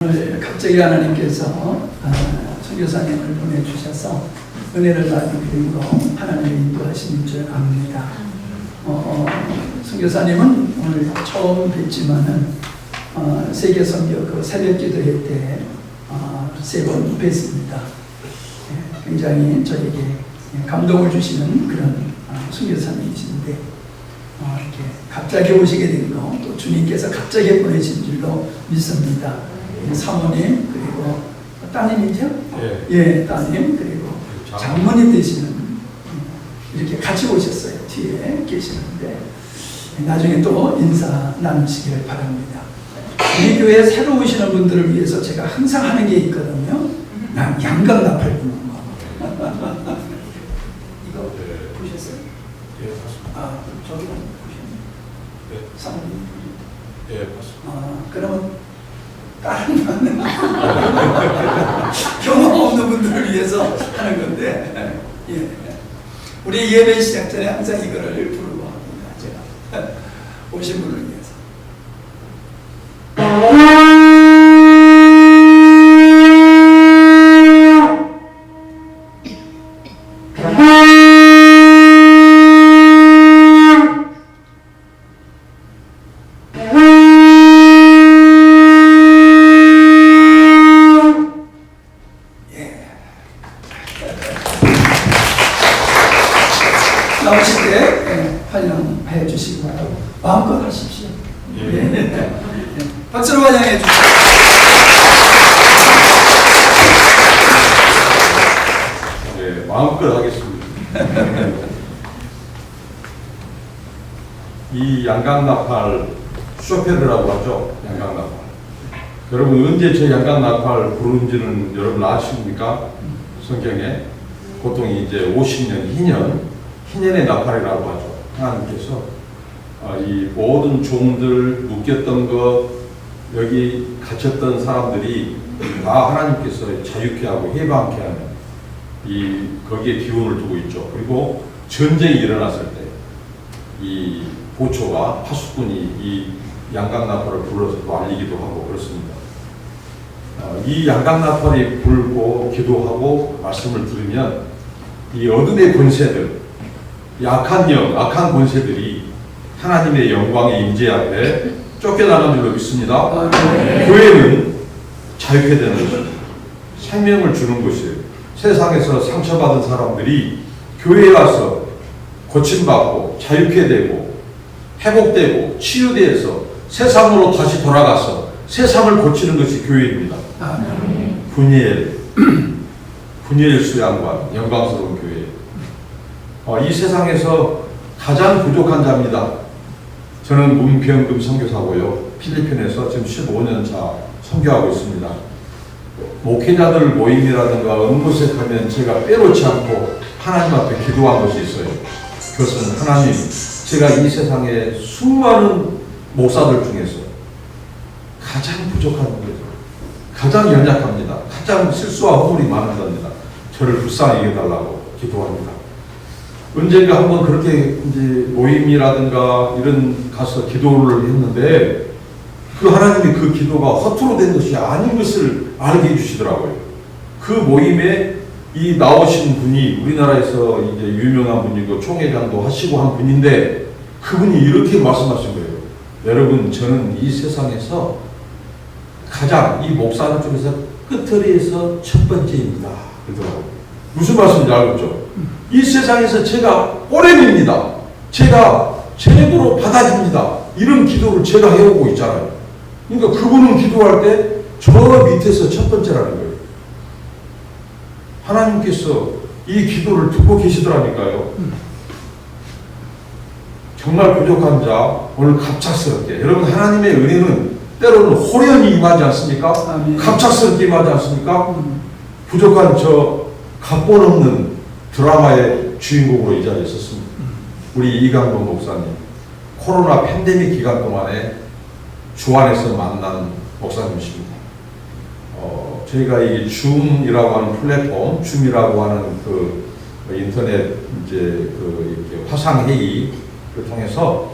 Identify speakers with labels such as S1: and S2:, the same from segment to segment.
S1: 오늘 갑자기 하나님께서 선교사님을 보내주셔서 은혜를 받은 그림으로 하나님의 인도하시는 줄 압니다. 선교사님은 오늘 처음 뵙지만은 세계 선교 그 새벽 기도회 때 세 번 뵀습니다. 굉장히 저에게 감동을 주시는 그런 선교사님이신데 이렇게 갑자기 오시게 된 거 또 주님께서 갑자기 보내신 줄로 믿습니다. 사모님 그리고 따님이죠? 예, 따님 그리고 장모님 되시는 이렇게 같이 오셨어요. 뒤에 계시는데 나중에 또 인사 나누시기를 바랍니다. 우리 교회에 새로 오시는 분들을 위해서 제가 항상 하는 게 있거든요. 난 양각 나팔 부는 거. 이거 보셨어요?
S2: 예, 봤습니다.
S1: 저도 보셨네요.
S2: 네.
S1: 사모님.
S2: 예, 봤습니다.
S1: 그러면 다른 거는 경험 없는 분들을 위해서 하는 건데, 예. 우리 예배 시작 전에 항상 이거를 부르고 합니다. 제가 오신 분을 위해서. 나오실 때 환영해 주시기 바라고 마음껏 하십시오. 예. 박수로 환영해 주십시오.
S2: 네, 마음껏 하겠습니다. 이 양강나팔 쇼페르라고 하죠. 양강나팔. 여러분 언제 저 양강나팔 부르는지는 여러분 아십니까? 성경에 보통 이제 50년 희년의 나팔이라고 하죠. 하나님께서 이 모든 종들 묶였던 것 여기 갇혔던 사람들이 다 하나님께서 자유케 하고 해방케 하는 이 거기에 기운을 두고 있죠. 그리고 전쟁이 일어났을 때 이 보초와 파수꾼이 이 양강나팔을 불러서 또 알리기도 하고 그렇습니다. 이 양강나팔이 불고 기도하고 말씀을 들으면 이 어둠의 권세들 악한 악한 권세들이 하나님의 영광의 임재 앞에 쫓겨나는 줄로 믿습니다. 교회는 자유케 되는 것입니다. 생명을 주는 것이에요. 세상에서 상처받은 사람들이 교회에 와서 고침받고 자유케 되고 회복되고 치유되어서 세상으로 다시 돌아가서 세상을 고치는 것이 교회입니다. 분이엘 수양관 영광스러운 교회. 이 세상에서 가장 부족한 자입니다. 저는 문병금 선교사고요. 필리핀에서 지금 15년 차 선교하고 있습니다. 목회자들 모임이라든가 음모색하면 제가 빼놓지 않고 하나님 앞에 기도한 것이 있어요. 그것은 하나님, 제가 이 세상에 수많은 목사들 중에서 가장 부족한 분이죠. 가장 연약합니다. 가장 실수와 허물이 많은 겁니다. 저를 불쌍히 여겨달라고 기도합니다. 언젠가 한번 그렇게 이제 모임이라든가 이런 가서 기도를 했는데 그 하나님이 그 기도가 허투루 된 것이 아닌 것을 알게 해주시더라고요. 그 모임에 이 나오신 분이 우리나라에서 이제 유명한 분이고 총회장도 하시고 한 분인데 그분이 이렇게 말씀하신 거예요. 여러분, 저는 이 세상에서 가장 이 목사님 중에서 끝터리에서 첫 번째입니다. 그러더라고요. 무슨 말씀인지 알겠죠? 이 세상에서 제가 오렘입니다. 제가 최고로 받아줍니다. 이런 기도를 제가 해오고 있잖아요. 그러니까 그분은 기도할 때 저 밑에서 첫 번째라는 거예요. 하나님께서 이 기도를 듣고 계시더라니까요. 정말 부족한 자, 오늘 갑작스럽게. 여러분, 하나님의 은혜는 때로는 호련히 임하지 않습니까? 갑작스럽게 임하지 않습니까? 부족한 저 각본 없는 드라마의 주인공으로 이 자리에 있었습니다. 우리 이강돈 목사님, 코로나 팬데믹 기간 동안에 주안에서 만난 목사님이십니다. 저희가 이 줌이라고 하는 플랫폼, 줌이라고 하는 그 인터넷 이제 그 이렇게 화상 회의를 통해서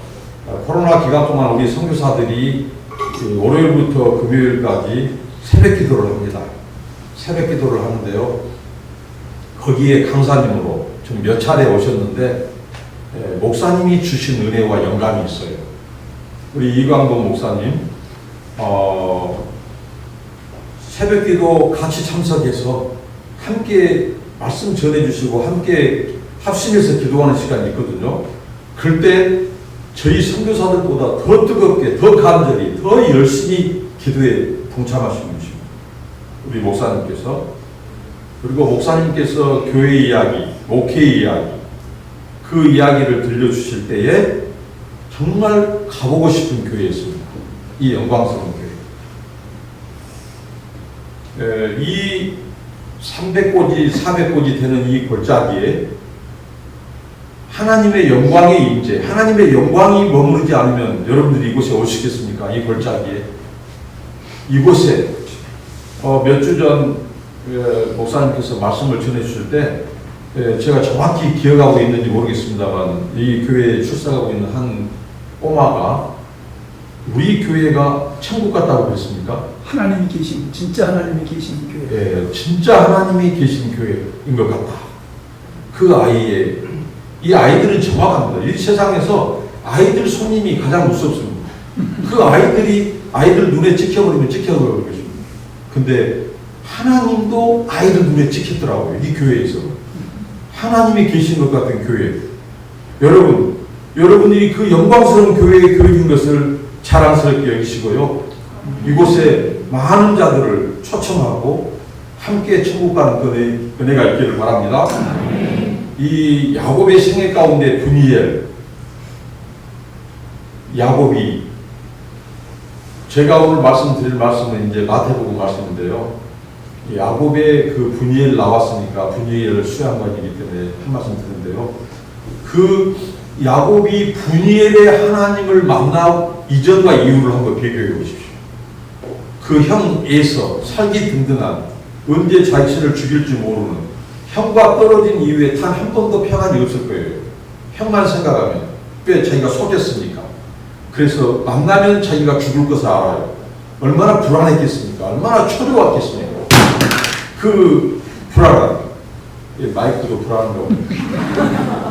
S2: 코로나 기간 동안 우리 선교사들이 월요일부터 금요일까지 새벽 기도를 합니다. 새벽 기도를 하는데요. 거기에 강사님으로 좀 몇 차례 오셨는데 목사님이 주신 은혜와 영감이 있어요. 우리 이광범 목사님 새벽 기도 같이 참석해서 함께 말씀 전해주시고 함께 합심해서 기도하는 시간이 있거든요. 그럴 때 저희 선교사들보다 더 뜨겁게, 더 간절히, 더 열심히 기도에 동참하시는 분이십니다. 우리 목사님께서. 그리고 목사님께서 교회 이야기, 목회 이야기, 그 이야기를 들려주실 때에 정말 가보고 싶은 교회였습니다. 이 영광스러운 교회. 이 300고지, 400고지 되는 이 골짜기에 하나님의 영광의 임재, 하나님의 영광이 머무르지 않으면 여러분들이 이곳에 오시겠습니까? 이 골짜기에. 이곳에 몇 주 전 목사님께서 말씀을 전해주실 때 제가 정확히 기억하고 있는지 모르겠습니다만 이 교회에 출석하고 있는 한 꼬마가 우리 교회가 천국 같다고 그랬습니까?
S1: 하나님이 계신, 진짜 하나님이 계신 교회.
S2: 예, 진짜 하나님이 계신 교회인 것 같다. 그 아이의, 이 아이들은 정확합니다. 이 세상에서 아이들 손님이 가장 무섭습니다. 그 아이들 눈에 찍혀버리면 찍혀버리는 것입니다. 근데 하나님도 아이들 눈에 찍혔더라고요. 이 교회에서. 하나님이 계신 것 같은 교회. 여러분들이 그 영광스러운 교회의 교육인 것을 자랑스럽게 여기시고요. 이곳에 많은 자들을 초청하고 함께 천국 가는 은혜가 있기를 바랍니다. 이 야곱의 생애 가운데 분이엘, 야곱이, 제가 오늘 말씀드릴 말씀은 이제 마태복음 말씀인데요. 야곱의 그 분이엘 나왔으니까 분이엘을 수양관이기 때문에 한 말씀 드는데요. 그 야곱이 분이엘의 하나님을 만나 이전과 이후를 한번 비교해 보십시오. 그 형 에서 살기 든든한, 언제 자신을 죽일지 모르는, 형과 떨어진 이후에 단 한 번도 평안이 없을 거예요. 형만 생각하면. 왜? 자기가 속였으니까. 그래서 만나면 자기가 죽을 것을 알아요. 얼마나 불안했겠습니까? 얼마나 초조했겠습니까? 그 불안함, 마이크도 불안한다고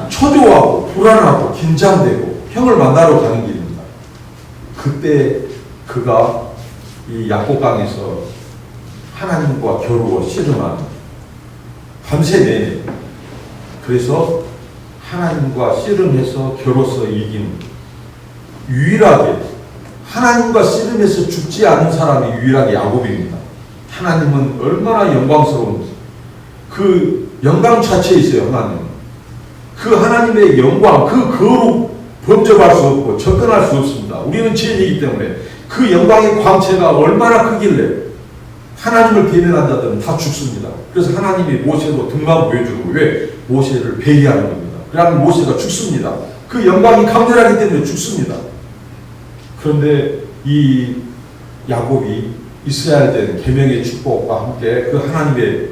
S2: 초조하고 불안하고 긴장되고 형을 만나러 가는 길입니다. 그때 그가 이 약곡강에서 하나님과 겨루어 씨름하는 밤새 내내, 그래서 하나님과 씨름해서 겨뤄서 이긴, 유일하게 하나님과 씨름해서 죽지 않은 사람이 유일하게 야곱입니다. 하나님은 얼마나 영광스러운지, 그 영광 자체에 있어요. 하나님은 그 하나님의 영광, 그 거룩 범접할 수 없고 접근할 수 없습니다. 우리는 죄인이기 때문에 그 영광의 광채가 얼마나 크길래 하나님을 대면한 자들은 다 죽습니다. 그래서 하나님이 모세로 등만 보여주고, 왜? 모세를 배회하는 겁니다. 그러면 모세가 죽습니다. 그 영광이 강렬하기 때문에 죽습니다. 그런데 이 야곱이 이스라엘된 계명의 축복과 함께 그 하나님의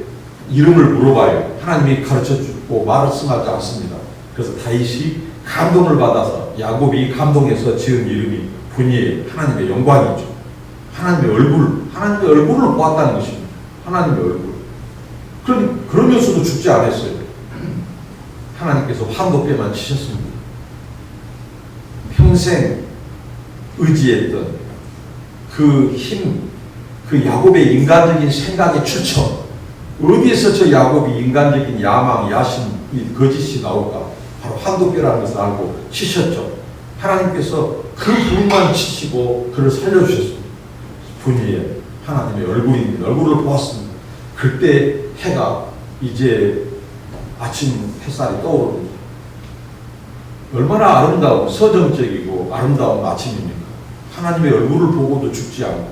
S2: 이름을 물어봐요. 하나님이 가르쳐주고 말씀하지 않습니다. 그래서 다윗이 감동을 받아서, 야곱이 감동해서 지은 이름이 분이엘, 하나님의 영광이죠. 하나님의 얼굴을 보았다는 것입니다. 하나님의 얼굴. 그러면서도 죽지 않았어요. 하나님께서 환도뼈만 치셨습니다. 평생 의지했던 그 힘, 그 야곱의 인간적인 생각의 출처, 어디에서 저 야곱이 인간적인 야망, 야심, 거짓이 나올까? 바로 환도뼈라는 것을 알고 치셨죠. 하나님께서 그 부분만 치시고 그를 살려주셨습니다. 분이엘, 하나님의 얼굴입니다. 얼굴을 보았습니다. 그때 해가 이제 아침 햇살이 떠오릅니다. 얼마나 아름다운, 서정적이고 아름다운 아침입니까? 하나님의 얼굴을 보고도 죽지 않고,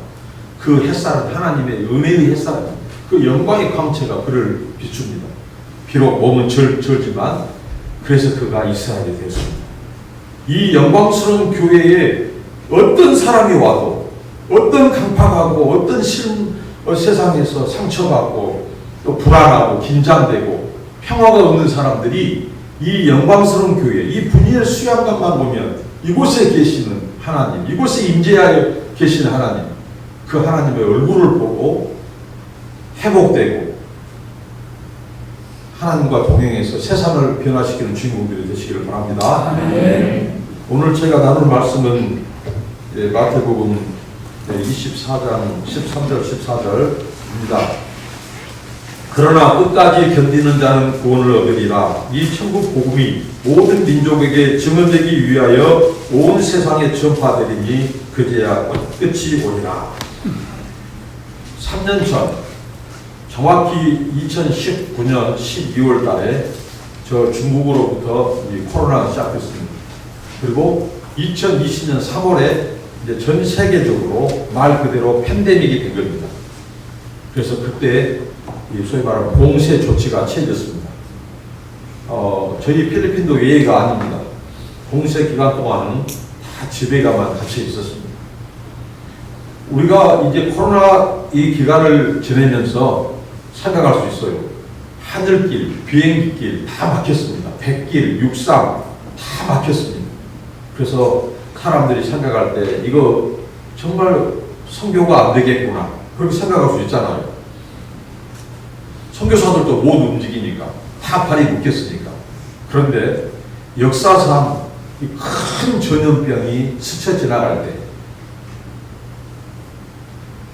S2: 그 햇살은 하나님의 은혜의 햇살입니다. 그 영광의 광채가 그를 비춥니다. 비록 몸은 절지만 그래서 그가 이스라엘이 되었습니다. 이 영광스러운 교회에 어떤 사람이 와도, 어떤 강팍하고 어떤 세상에서 상처받고 또 불안하고 긴장되고 평화가 없는 사람들이 이 영광스러운 교회, 이 분이엘 수양관만 보면 이곳에 계시는 하나님, 이곳에 임재하여 계시는 하나님, 그 하나님의 얼굴을 보고 회복되고 하나님과 동행해서 세상을 변화시키는 주인공들이 되시기를 바랍니다. 오늘 제가 나눌 말씀은 마태복음 24장 13절 14절입니다. 그러나 끝까지 견디는 자는 구원을 얻으리라. 이 천국 복음이 모든 민족에게 증언되기 위하여 온 세상에 전파되리니 그제야 끝이 오리라. 3년 전 정확히 2019년 12월 달에 저 중국으로부터 이 코로나가 시작됐습니다. 그리고 2020년 3월에 이제 전 세계적으로 말 그대로 팬데믹이 된 겁니다. 그래서 그때 이 소위 말하는 봉쇄 조치가 취해졌습니다. 저희 필리핀도 예외가 아닙니다. 봉쇄 기간 동안은 다 집에가만 갇혀 있었습니다. 우리가 이제 코로나 이 기간을 지내면서 생각할 수 있어요. 하늘길, 비행기길 다 막혔습니다. 백길, 육상 다 막혔습니다. 그래서 사람들이 생각할 때 이거 정말 선교가 안 되겠구나 그렇게 생각할 수 있잖아요. 선교사들도 못 움직이니까 다 발이 묶였으니까. 그런데 역사상 이 큰 전염병이 스쳐 지나갈 때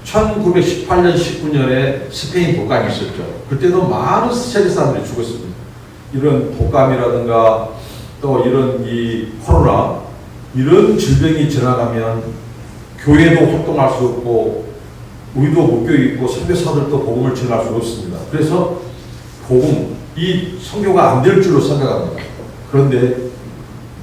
S2: 1918년 19년에 스페인 독감이 있었죠. 그때도 많은 세계 사람들이 죽었습니다. 이런 독감이라든가 또 이런 이 코로나 이런 질병이 지나가면 교회도 활동할 수 없고 우리도 묶여 있고 선교사들도 복음을 전할 수 없습니다. 그래서 복음 이 선교가 안 될 줄로 생각합니다. 그런데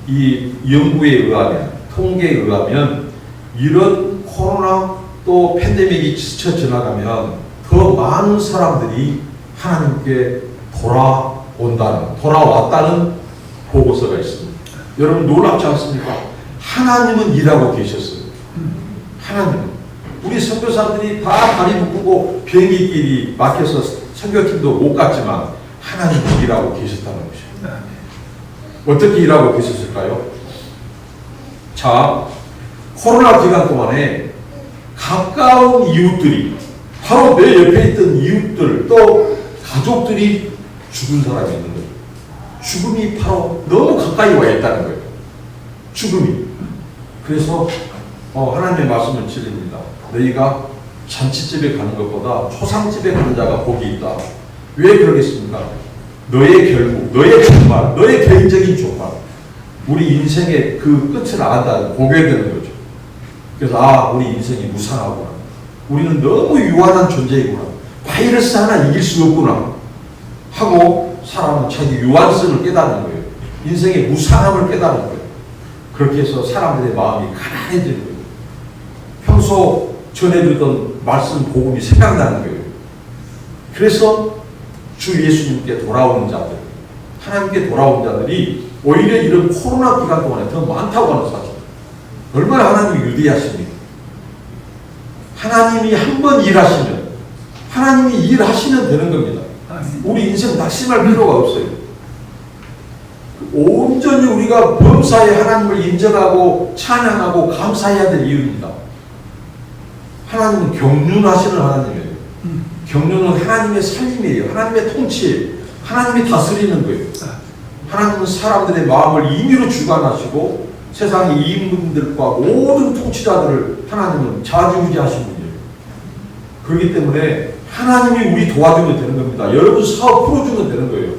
S2: 이 연구에 의하면 통계에 의하면 이런 코로나 또 팬데믹이 스쳐 지나가면 더 많은 사람들이 하나님께 돌아왔다는 보고서가 있습니다. 여러분 놀랍지 않습니까? 하나님은 일하고 계셨어요. 하나님은. 우리 선교사들이 다 다리 묶고 비행기길이 막혀서 선교팀도 못 갔지만 하나님은 일하고 계셨다는 것이죠. 어떻게 일하고 계셨을까요? 자, 코로나 기간 동안에 가까운 이웃들이 바로 내 옆에 있던 이웃들 또 가족들이 죽은 사람이 있는 거예요. 죽음이 바로 너무 가까이 와 있다는 거예요. 죽음이. 그래서 하나님의 말씀을 드립니다. 너희가 잔치집에 가는 것보다 초상집에 가는 자가 복이 있다. 왜 그러겠습니까? 너의 결국, 너의 종말, 너의 개인적인 종말, 우리 인생의 그 끝을 안다, 보게 되는 거죠. 그래서 우리 인생이 무상하구나. 우리는 너무 유한한 존재이구나. 바이러스 하나 이길 수 없구나. 하고 사람은 자기 유한성을 깨닫는 거예요. 인생의 무상함을 깨닫는 거예요. 그렇게 해서 사람들의 마음이 가난해지는 거예요. 평소 전해주던 말씀, 복음이 생각나는 거예요. 그래서 주 예수님께 돌아오는 자들, 하나님께 돌아온 자들이 오히려 이런 코로나 기간 동안에 더 많다고 하는 사실. 얼마나 하나님이 위대하십니까? 하나님이 한 번 일하시면, 하나님이 일하시면 되는 겁니다. 우리 인생 낙심할 필요가 없어요. 온전히 우리가 범사에 하나님을 인정하고 찬양하고 감사해야 될 이유입니다. 하나님은 경륜하시는 하나님이에요. 경륜은 하나님의 살림이에요. 하나님의 통치예요. 하나님이 다스리는 거예요. 하나님은 사람들의 마음을 임의로 주관하시고 세상의 임금들과 모든 통치자들을 하나님은 좌지우지하신 분이에요. 그렇기 때문에 하나님이 우리 도와주면 되는 겁니다. 여러분 사업 풀어주면 되는 거예요.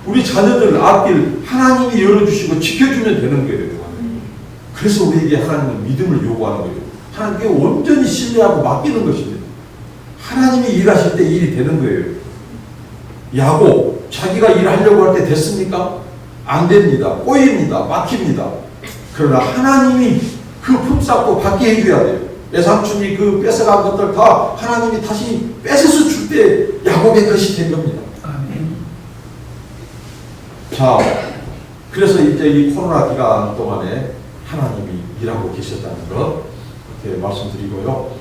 S2: 우리 자녀들 앞길 하나님이 열어주시고 지켜주면 되는 거예요. 그래서 우리에게 하나님은 믿음을 요구하는 거예요. 하나님께 온전히 신뢰하고 맡기는 것입니다. 하나님이 일하실 때 일이 되는 거예요. 야곱, 자기가 일하려고 할 때 됐습니까? 안 됩니다. 꼬입니다. 막힙니다. 그러나 하나님이 그 품삯도 받게 해줘야 돼요. 외삼촌이 그 뺏어간 것들 다 하나님이 다시 뺏어서 줄 때 야곱의 것이 된 겁니다. 자, 그래서 이제 이 코로나 기간 동안에 하나님이 일하고 계셨다는 것 이렇게 말씀드리고요.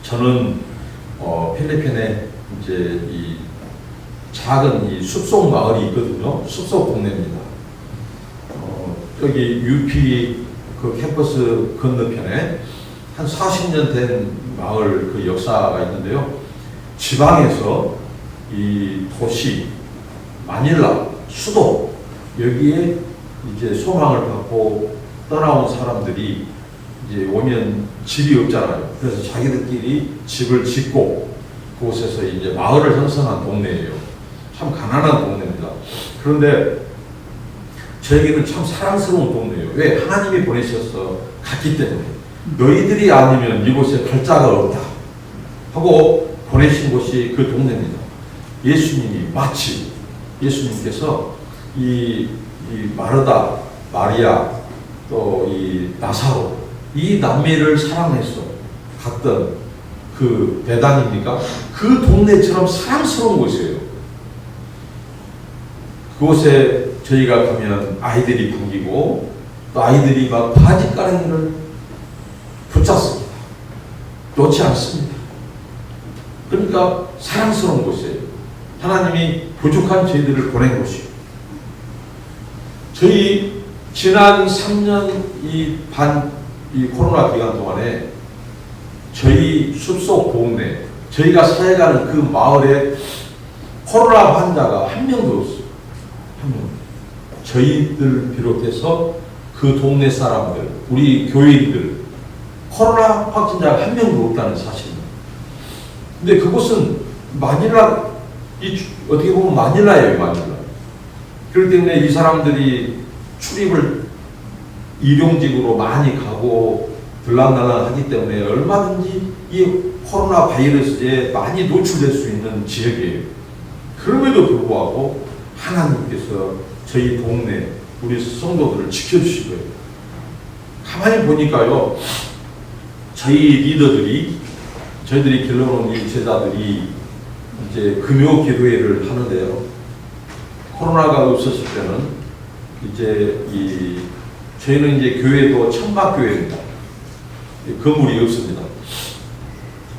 S2: 저는 필리핀에 이제 이 작은 이 숲속 마을이 있거든요. 숲속 동네입니다. 여기 UP 그 캠퍼스 건너편에 한 40년 된 마을 그 역사가 있는데요. 지방에서 이 도시 마닐라 수도 여기에 이제 소망을 갖고 떠나온 사람들이 이제 오면 집이 없잖아요. 그래서 자기들끼리 집을 짓고 그곳에서 이제 마을을 형성한 동네예요. 참 가난한 동네입니다. 그런데 저에게는 참 사랑스러운 동네예요. 왜? 하나님이 보내셔서 갔기 때문에. 너희들이 아니면 이곳에 갈 자가 없다 하고 보내신 곳이 그 동네입니다. 예수님이 마치 예수님께서 이 마르다, 마리아, 또 이 나사로 이 남매를 사랑해서 갔던 그 배단입니까? 그 동네처럼 사랑스러운 곳이에요. 그곳에 저희가 가면 아이들이 굶기고 또 아이들이 막 바지가랑이를 붙잡습니다. 놓지 않습니다. 그러니까 사랑스러운 곳이에요. 하나님이 부족한 저희들을 보낸 곳이에요. 저희 지난 3년 이 코로나 기간 동안에 저희 숲속 동네, 저희가 살아가는 그 마을에 코로나 환자가 한 명도 없어요. 한 명. 저희들 비롯해서 그 동네 사람들, 우리 교인들, 코로나 확진자가 한 명도 없다는 사실입니다. 근데 그곳은 마닐라, 어떻게 보면 마닐라예요, 마닐라. 그렇기 때문에 이 사람들이 출입을 일용직으로 많이 가고 들락날락 하기 때문에 얼마든지 이 코로나 바이러스에 많이 노출될 수 있는 지역이에요. 그럼에도 불구하고 하나님께서 저희 동네, 우리 성도들을 지켜주시고요. 가만히 보니까요, 저희들이 길러놓은 이 제자들이 이제 금요 기도회를 하는데요. 코로나가 없었을 때는 이제 저희는 이제 교회도 천막교회입니다. 건물이 없습니다.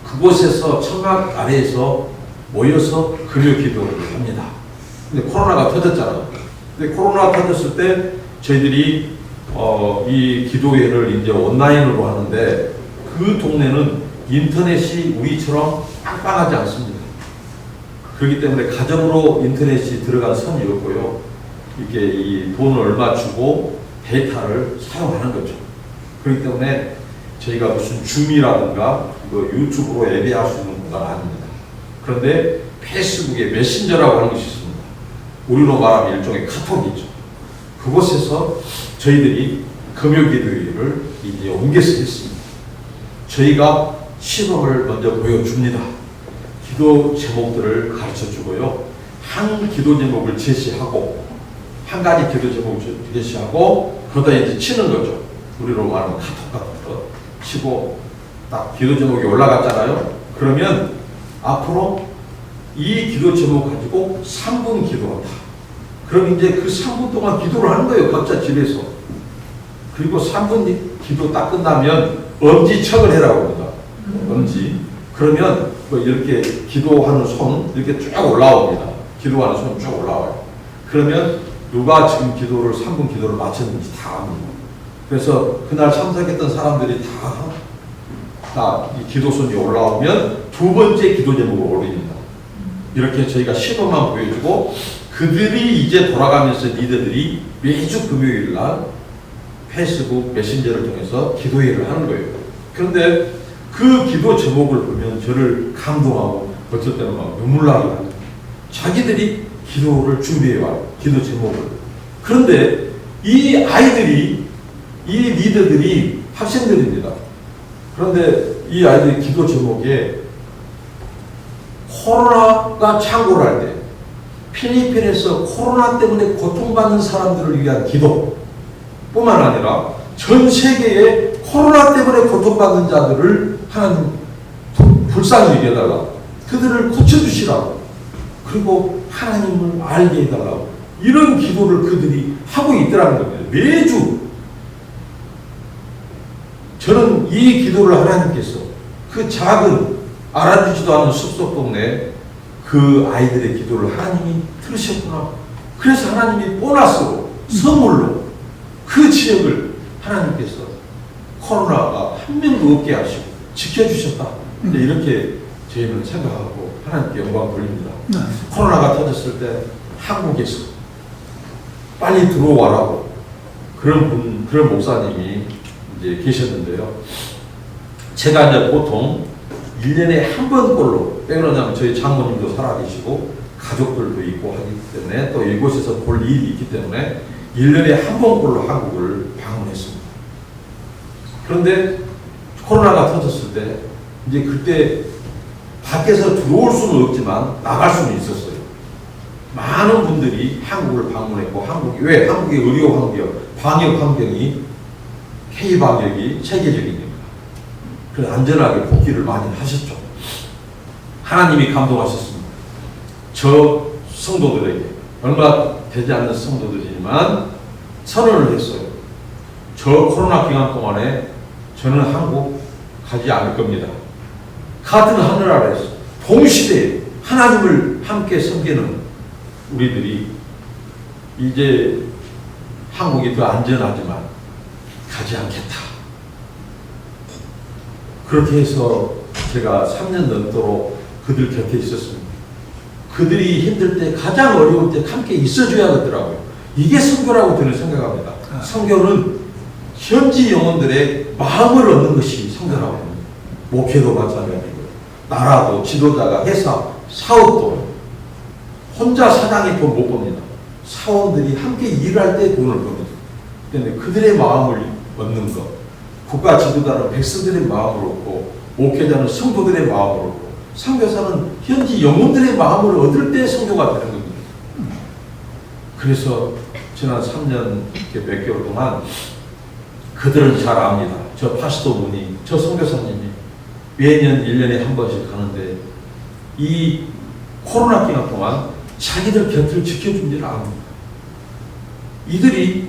S2: 그곳에서 천막 아래에서 모여서 금요 기도를 합니다. 근데 코로나가 터졌잖아요. 근데 코로나 터졌을 때 저희들이 이 기도회를 이제 온라인으로 하는데 그 동네는 인터넷이 우리처럼 빵빵하지 않습니다. 그렇기 때문에 가정으로 인터넷이 들어간 선이 없고요. 이게 이 돈을 얼마 주고 데이터를 사용하는 거죠. 그렇기 때문에 저희가 무슨 줌이라든가 유튜브로 예배할 수 있는 공간 아닙니다. 그런데 페이스북에 메신저라고 하는 것이 있습니다. 우리로 말하면 일종의 카톡이죠. 그곳에서 저희들이 금요기도회를 이제 옮겨서 했습니다. 저희가 시범을 먼저 보여줍니다. 기도 제목들을 가르쳐 주고요. 한 기도 제목을 제시하고, 한 가지 기도 제목을 제시하고, 그러다 이제 치는 거죠. 우리로 말하면 카톡 같은 거 치고, 딱 기도 제목이 올라갔잖아요. 그러면 앞으로 이 기도 제목 가지고 3분 기도한다. 그럼 이제 그 3분 동안 기도를 하는 거예요. 각자 집에서. 그리고 3분 기도 딱 끝나면 엄지척을 해라고 합니다. 엄지. 그러면 이렇게 기도하는 손 이렇게 쭉 올라옵니다. 기도하는 손 쭉 올라와요. 그러면 누가 지금 기도를 3분 기도를 마쳤는지 다 압니다. 그래서 그날 참석했던 사람들이 다 이 기도손이 올라오면 두 번째 기도 제목을 올립니다. 이렇게 저희가 시도만 보여주고, 그들이 이제 돌아가면서 리더들이 매주 금요일 날 페이스북 메신저를 통해서 기도회를 하는 거예요. 그런데 그 기도 제목을 보면 저를 감동하고 어쩔 때는 막 눈물 나게 합니다. 자기들이 기도를 준비해와요. 기도 제목을. 그런데 이 아이들이, 이 리더들이 학생들입니다. 그런데 이 아이들이 기도 제목에 코로나가 창궐 할 때 필리핀에서 코로나 때문에 고통받는 사람들을 위한 기도 뿐만 아니라 전 세계에 코로나 때문에 고통받는 자들을 하나님 불쌍히 여겨달라. 그들을 고쳐주시라고. 그리고 하나님을 알게 해달라고. 이런 기도를 그들이 하고 있더라는 겁니다. 매주. 저는 이 기도를 하나님께서 그 작은 알아주지도 않은 숲속 동네 그 아이들의 기도를 하나님이 들으셨구나. 그래서 하나님이 보너스로, 선물로 그 지역을 하나님께서 코로나가 한 명도 없게 하시고 지켜주셨다. 이렇게 저희는 생각하고 하나님께 영광 돌립니다. 코로나가 터졌을 때 한국에서 빨리 들어와라고 그런 목사님이 이제 계셨는데요. 제가 이제 보통 1년에 한 번꼴로, 왜 그러냐면 저희 장모님도 살아계시고 가족들도 있고 하기 때문에 또 이곳에서 볼 일이 있기 때문에 1년에 한 번꼴로 한국을 방문했습니다. 그런데 코로나가 터졌을 때 이제 그때 밖에서 들어올 수는 없지만 나갈 수는 있었어요. 많은 분들이 한국을 방문했고, 왜 한국의 의료 환경, 방역 환경이 K 방역이 세계적입니다. 그래서 안전하게 복귀를 많이 하셨죠. 하나님이 감동하셨습니다. 저 성도들에게, 얼마 되지 않는 성도들이지만 선언을 했어요. 저 코로나 기간 동안에 저는 한국 가지 않을 겁니다. 같은 하늘 아래에서 동시대에 하나님을 함께 섬기는 우리들이 이제 한국이 더 안전하지만 가지 않겠다. 그렇게 해서 제가 3년 넘도록 그들 곁에 있었습니다. 그들이 힘들 때, 가장 어려울 때 함께 있어줘야겠더라고요. 이게 선교라고 저는 생각합니다. 선교는 현지 영혼들의 마음을 얻는 것이 선교라고 합니다. 목회도 마찬가지고, 나라도, 지도자가, 회사, 사업도 혼자 사장이 돈 못 법니다. 사원들이 함께 일할 때 돈을 법니다. 그런데 그들의 마음을 얻는 것, 국가 지도자는 백성들의 마음을 얻고, 목회자는 성도들의 마음을 얻고, 선교사는 현지 영혼들의 마음을 얻을 때 선교가 되는 겁니다. 그래서 지난 3년 몇 개월 동안 그들은 잘 압니다. 저 파스토분이, 저 선교사님이 매년 1년에 한 번씩 가는데 이 코로나 기간 동안 자기들 곁을 지켜주지를 않습니다. 이들이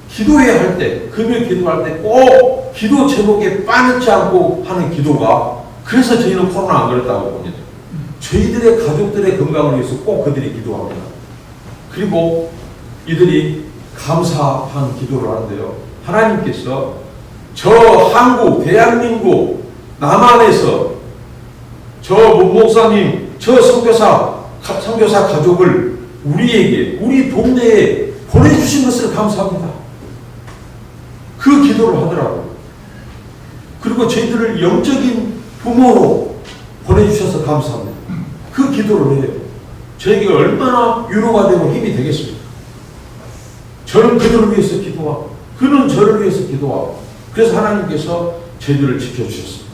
S2: 기도해야 할 때, 금요 기도할 때 꼭 기도 제목에 빠놓지 않고 하는 기도가, 그래서 저희는 코로나 안 걸렸다고 봅니다. 저희들의 가족들의 건강을 위해서 꼭 그들이 기도합니다. 그리고 이들이 감사한 기도를 하는데요. 하나님께서 저 한국, 대한민국, 남한에서 저 목사님, 저 선교사 가족을 우리에게, 우리 동네에 보내주신 것을 감사합니다. 그 기도를 하더라고요. 그리고 저희들을 영적인 부모로 보내주셔서 감사합니다. 그 기도를 해요. 저에게 얼마나 위로가 되고 힘이 되겠습니까? 저는 그들을 위해서 기도하고, 그는 저를 위해서 기도하고, 그래서 하나님께서 저희들을 지켜주셨습니다.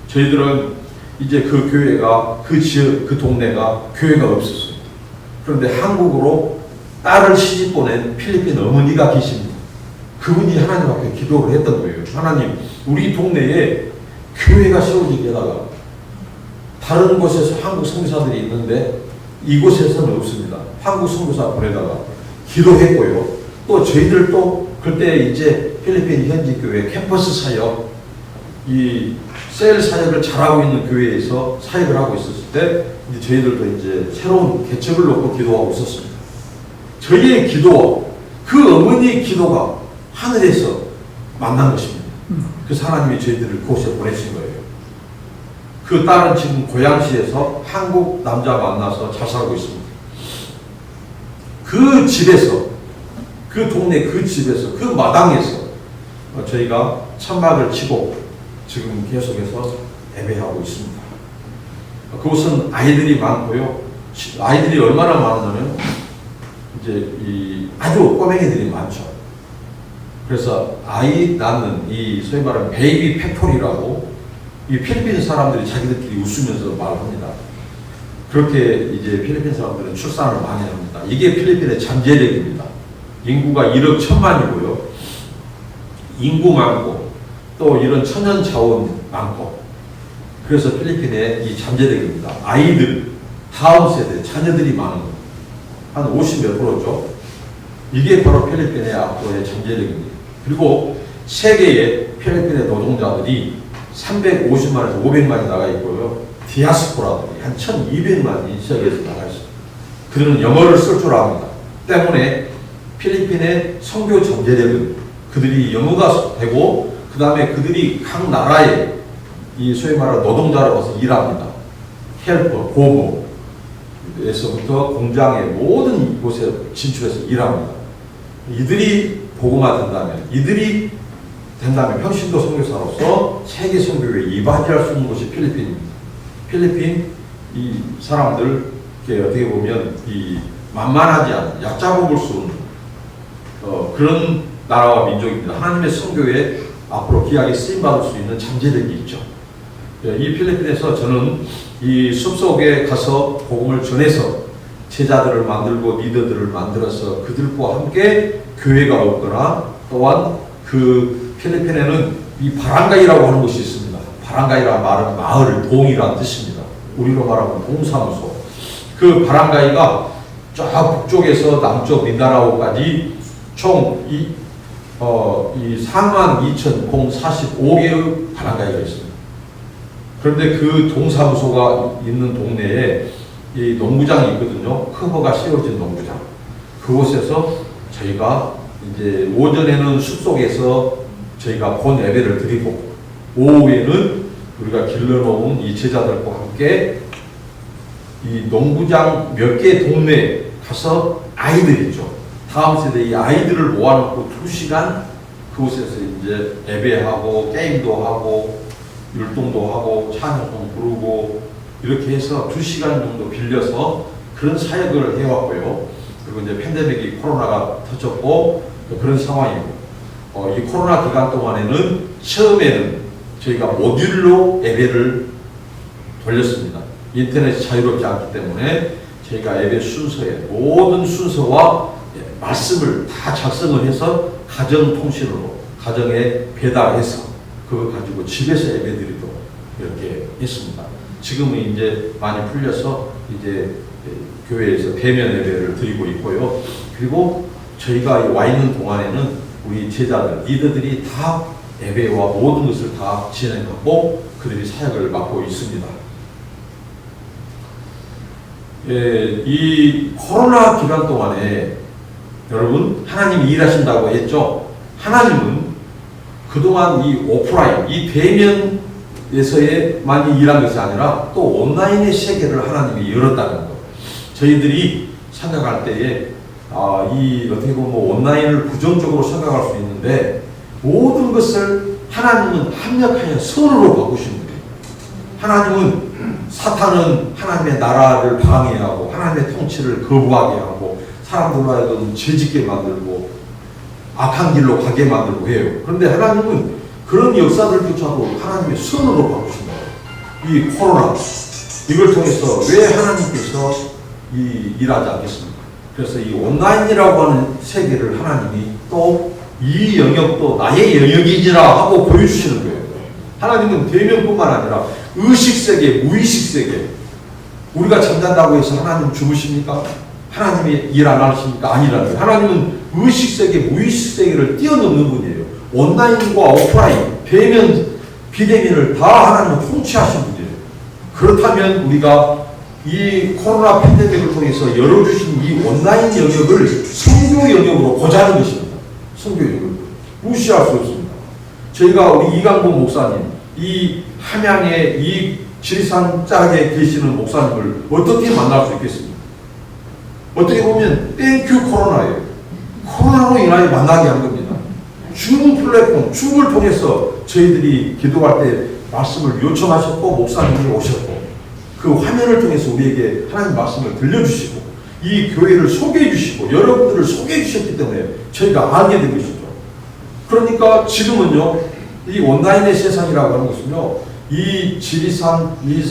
S2: 저희들은 이제 그 교회가, 그 지역, 그 동네가 교회가 없었어요. 그런데 한국으로 딸을 시집 보낸 필리핀 어머니가 계십니다. 그분이 하나님 앞에 기도를 했던 거예요. 하나님, 우리 동네에 교회가 세워지게 해달라. 다른 곳에서 한국 선교사들이 있는데 이곳에서는 없습니다. 한국 선교사 보내다가 기도했고요. 또 저희들도 그때 이제 필리핀 현지 교회 캠퍼스 사역, 이 셀 사역을 잘하고 있는 교회에서 사역을 하고 있었을 때 이제 저희들도 이제 새로운 개척을 놓고 기도하고 있었습니다. 저희의 기도와 그 어머니의 기도가 하늘에서 만난 것입니다. 그래서 하나님이 저희들을 그곳에 보내신 거예요. 그 딸은 지금 고양시에서 한국 남자 만나서 잘 살고 있습니다. 그 집에서, 그 동네 그 집에서, 그 마당에서 저희가 천막을 치고 지금 계속해서 예배하고 있습니다. 그곳은 아이들이 많고요. 아이들이 얼마나 많으냐면 이제 이 아주 꼬맹이들이 많죠. 그래서 아이 낳는 이 소위 말하는 베이비 팩토리라고 이 필리핀 사람들이 자기들끼리 웃으면서 말합니다. 그렇게 이제 필리핀 사람들은 출산을 많이 합니다. 이게 필리핀의 잠재력입니다. 인구가 1억 1천만이고요. 인구 많고 또 이런 천연 자원 많고, 그래서 필리핀의 이 잠재력입니다. 아이들, 다음 세대, 자녀들이 많은 것. 한 50몇 프로죠. 이게 바로 필리핀의 앞으로의 잠재력입니다. 그리고 세계에 필리핀의 노동자들이 350만에서 500만이 나가 있고요. 디아스포라들이 한 1200만이 세계에서 나가 있습니다. 그들은 영어를 쓸 줄 압니다. 때문에 필리핀의 선교 잠재력은 그들이 영어가 되고, 그 다음에 그들이 각 나라에 이 소위 말하는 노동자로 가서 일합니다. 헬퍼, 고모에서부터 공장의 모든 곳에 진출해서 일합니다. 이들이 복음화 된다면, 이들이 된다면 평신도 선교사로서 세계 선교에 이바지할 수 있는 곳이 필리핀입니다. 필리핀 이 사람들 어떻게 보면 이 만만하지 않은 얕잡아 볼 수 없는 그런 나라와 민족입니다. 하나님의 선교에 앞으로 귀하게 쓰임 받을 수 있는 잠재력이 있죠. 이 필리핀에서 저는 이 숲속에 가서 복음을 전해서 제자들을 만들고 리더들을 만들어서 그들과 함께 교회가 없거나 또한 그 필리핀에는 이 바랑가이라고 하는 곳이 있습니다. 바랑가이라는 말은 마을, 동이라는 뜻입니다. 우리로 말하면 동사무소. 그 바랑가이가 쫙 북쪽에서 남쪽 민다나오까지 총 42,045개의 바랑가이가 있습니다. 그런데 그 동사무소가 있는 동네에 이 농구장이 있거든요. 커버가 씌워진 농구장. 그곳에서 저희가 이제 오전에는 숲속에서 저희가 본 예배를 드리고 오후에는 우리가 길러놓은 이 제자들과 함께 이 농구장 몇 개 동네에 가서 아이들 있죠. 다음 세대 이 아이들을 모아놓고 2시간 그곳에서 이제 예배하고 게임도 하고 율동도 하고 찬양도 부르고 이렇게 해서 2시간 정도 빌려서 그런 사역을 해왔고요. 그리고 이제 팬데믹이 코로나가 터졌고 그런 상황이고 이 코로나 기간 동안에는 처음에는 저희가 모듈로 예배를 돌렸습니다. 인터넷이 자유롭지 않기 때문에 저희가 예배 순서에 모든 순서와 말씀을 다 작성을 해서 가정 통신으로 가정에 배달해서 그거 가지고 집에서 예배드리도록 이렇게 했습니다. 지금은 이제 많이 풀려서 이제 교회에서 대면 예배를 드리고 있고요. 그리고 저희가 와 있는 동안에는 우리 제자들, 리더들이 다 예배와 모든 것을 다 진행하고 그들이 사역을 맡고 있습니다. 이 코로나 기간 동안에 여러분 하나님이 일하신다고 했죠. 하나님은 그동안 이 오프라인, 이 대면에서만 일한 것이 아니라 또 온라인의 세계를 하나님이 열었다는 것. 저희들이 생각할 때에 이 어떻게 보면 온라인을 부정적으로 생각할 수 있는데 모든 것을 하나님은 합력하여 선으로 바꾸신 거예요. 하나님은 사탄은 하나님의 나라를 방해하고 하나님의 통치를 거부하게 하고 사람들로 하여금 죄짓게 만들고 악한 길로 가게 만들고 해요. 그런데 하나님은 그런 역사들조차도 하나님의 선으로 바꾸신 거예요. 이 코로나 이걸 통해서 왜 하나님께서 일하지 않겠습니까? 그래서 이 온라인이라고 하는 세계를 하나님이 또 이 영역도 나의 영역이지라 하고 보여주시는 거예요. 하나님은 대면뿐만 아니라 의식세계, 무의식세계 우리가 잠잔다고 해서 하나님 주무십니까? 하나님이 일 안 하십니까? 아니라는 거예요. 하나님은 의식세계, 무의식세계를 뛰어넘는 분이에요. 온라인과 오프라인, 대면, 비대면을 다 하나님은 통치하신 분이에요. 그렇다면 우리가 이 코로나 팬데믹을 통해서 열어주신 이 온라인 영역을 선교 영역으로 보자는 것입니다. 선교 영역을 무시할 수 없습니다. 저희가 우리 이강복 목사님, 이 함양의 이 지리산 짝에 계시는 목사님을 어떻게 만날 수 있겠습니까? 어떻게 보면 땡큐 코로나예요. 코로나로 인하여 만나게 한 겁니다. 줌 플랫폼, 줌을 통해서 저희들이 기도할 때 말씀을 요청하셨고 목사님이 오셨고 그 화면을 통해서 우리에게 하나님 말씀을 들려주시고 이 교회를 소개해 주시고 여러분들을 소개해 주셨기 때문에 저희가 알게 된 것이죠. 그러니까 지금은요 이 온라인의 세상이라고 하는 것은요 이 지리산 이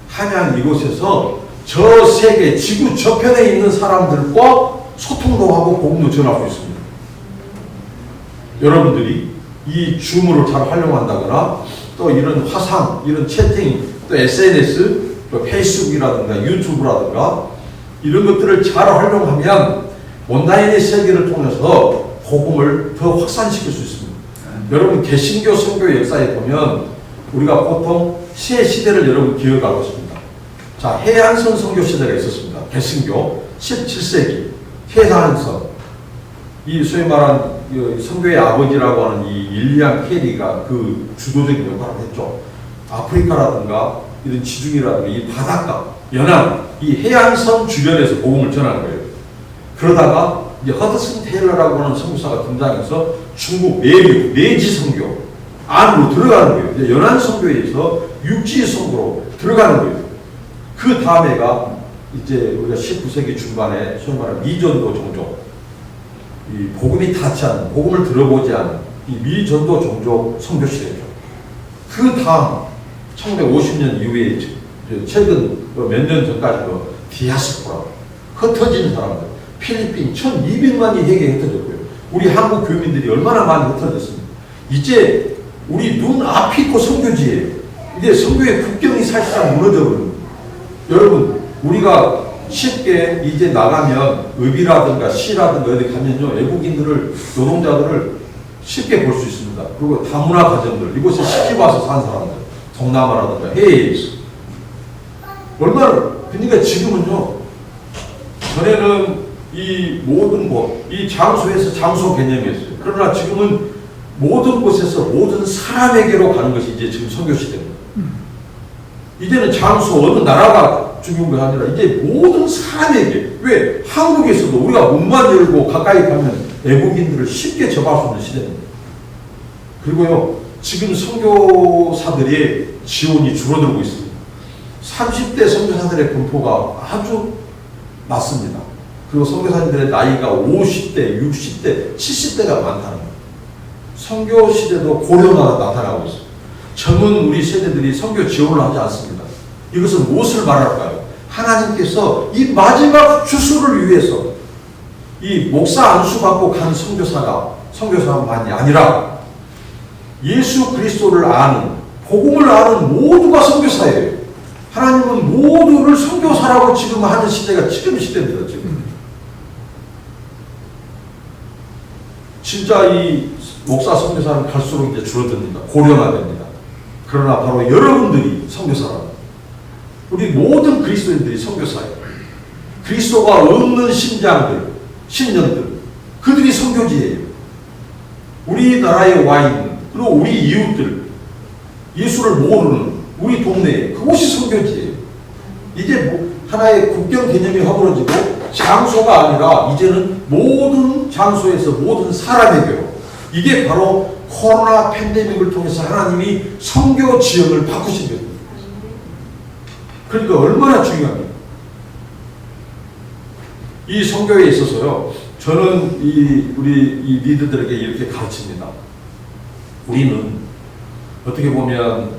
S2: 함양 이곳에서 저 세계 지구 저편에 있는 사람들과 소통도 하고 복음도 전할 수 있습니다. 여러분들이 이 줌을 잘 활용한다거나 또 이런 화상, 이런 채팅, 또 SNS, 또 페이스북이라든가 유튜브라든가 이런 것들을 잘 활용하면 온라인의 세계를 통해서 복음을 더 확산시킬 수 있습니다. 여러분 개신교 선교 역사에 보면 우리가 보통 새 시대를 여러분 기억하고 있습니다. 자, 해안선 선교 시대가 있었습니다. 개신교 17세기 해안선 이 소위 말한 선교의 아버지라고 하는 이 윌리엄 캐리가 그 주도적인 역할을 했죠. 아프리카라든가 이런 지중해라든가 이 바닷가, 연안, 이 해안선 주변에서 복음을 전하는 거예요. 그러다가 이제 허드슨 테일러라고 하는 선교사가 등장해서 중국 내지 선교 안으로 들어가는 거예요. 이제 연안 선교에서 육지 선교로 들어가는 거예요. 그 다음에가 이제 우리가 19세기 중반에 소위 말하는 미전도 종족, 이 복음이 닿지 않은, 복음을 들어보지 않은 이 미전도 종족 선교 시대죠. 그 다음 1950년 이후에 최근 몇 년 전까지도 디아스포라, 흩어지는 사람들, 필리핀 1200만이 해외에 흩어졌고요. 우리 한국 교민들이 얼마나 많이 흩어졌습니까? 이제 우리 눈 앞이 있고 선교지에 이제 선교의 국경이 사실상 무너져버립니다. 여러분, 우리가 쉽게 이제 나가면 읍이라든가 시라든가 어디 가면요, 외국인들을, 노동자들을 쉽게 볼 수 있습니다. 그리고 다문화 가정들, 이곳에 시집 와서 산 사람들, 동남아라든가 해외에 있어. 얼마나, 그러니까 지금은요, 전에는 이 모든 곳, 이 장소에서 장소 개념이었어요. 그러나 지금은 모든 곳에서 모든 사람에게로 가는 것이 이제 지금 선교 시대입니다. 이제는 장소, 어느 나라가 중요한 것이 아니라 이제 모든 사람에게, 왜? 한국에서도 우리가 문만 열고 가까이 가면 외국인들을 쉽게 접할 수 있는 시대입니다. 그리고요, 지금 선교사들의 지원이 줄어들고 있습니다. 30대 선교사들의 분포가 아주 낮습니다. 그리고 선교사님들의 나이가 50대, 60대, 70대가 많다는 거예요. 선교 시대도 고령화가 나타나고 있습니다. 젊은 우리 세대들이 선교 지원을 하지 않습니다. 이것은 무엇을 말할까요? 하나님께서 이 마지막 주수를 위해서 이 목사 안수받고 간 선교사만이 아니라 예수 그리스도를 아는, 복음을 아는 모두가 선교사예요. 하나님은 모두를 선교사라고 지금 하는 시대가 지금 시대입니다. 지금. 진짜 이 목사 선교사는 갈수록 이제 줄어듭니다. 고령화됩니다. 그러나 바로 여러분들이 선교사랍니다. 우리 모든 그리스도인들이 선교사예요. 그리스도가 없는 신자들, 신년들, 그들이 선교지예요. 우리나라에 와 있는, 그리고 우리 이웃들, 예수를 모르는 우리 동네에, 그곳이 선교지예요. 이제 하나의 국경 개념이 허물어지고 장소가 아니라 이제는 모든 장소에서 모든 사람에게로, 이게 바로 코로나 팬데믹을 통해서 하나님이 선교 지역을 바꾸신 겁니다. 그러니까 얼마나 중요합니까? 이 선교에 있어서요, 저는 우리 이 리더들에게 이렇게 가르칩니다. 우리는 어떻게 보면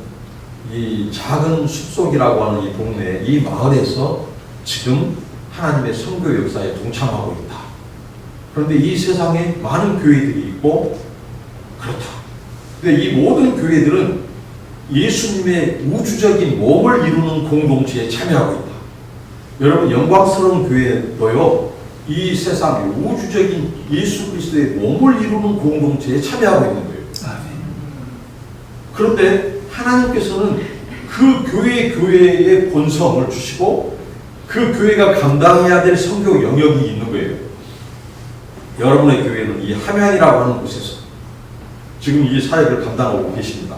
S2: 이 작은 숲속이라고 하는 이 동네, 이 마을에서 지금 하나님의 선교 역사에 동참하고 있다. 그런데 이 세상에 많은 교회들이 있고 그렇다. 근데 이 모든 교회들은 예수님의 우주적인 몸을 이루는 공동체에 참여하고 있다. 여러분, 영광스러운 교회도요, 이 세상의 우주적인 예수 그리스도의 몸을 이루는 공동체에 참여하고 있는 거예요. 그런데 하나님께서는 그 교회의 본성을 주시고 그 교회가 감당해야 될 선교 영역이 있는 거예요. 여러분의 교회는 이 함양이라고 하는 곳에서 지금 이 사역을 감당하고 계십니다.